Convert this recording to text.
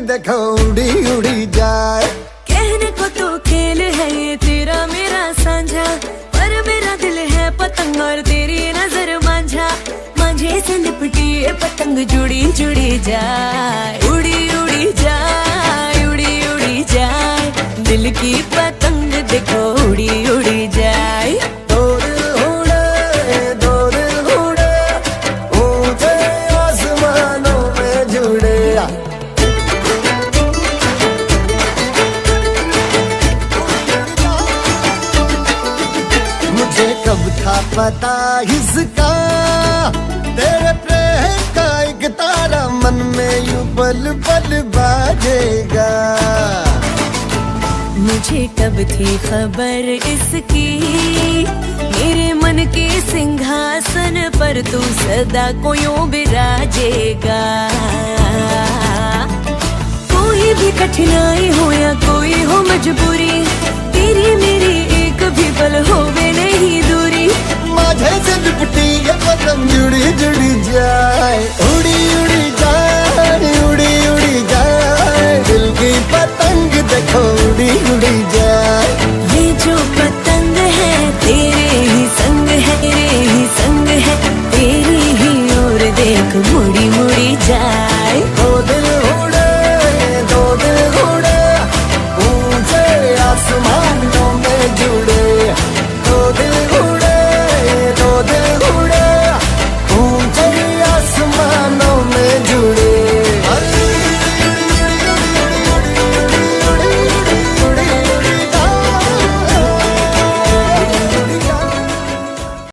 देखो उड़ी उड़ी जाए। कहने को तो खेल है ये तेरा मेरा साझा, पर मेरा दिल है पतंग और तेरी नजर मांझा। मांझे से लिपटी ये पतंग जुड़ी जुड़ी जाए, उड़ी उड़ी जाए, उड़ी उड़ी जाए। दिल की पतंग देखो उड़ी उड़ी जाए। दो दिल उड़े ऊंचे आसमानों में जुड़े। मुझे कब था पता इसका, तेरे प्रेम का एक तारा मन में यूं पल पल बाजेगा। मुझे कब थी खबर इसकी, मेरे मन के सिंहासन पर तू सदा को यूं बिराजेगा। कोई भी कठिनाई हो या कोई हो मजबूरी, तेरी मेरी एक भी पल होवे नहीं दूरी। माझे से लिपटी ये पतंग जुड़ी जुड़ी जाए, उड़ी उड़ी जाए, उड़ी उड़ी जाए। दिल की पतंग देखो उड़ी उड़ी जाए।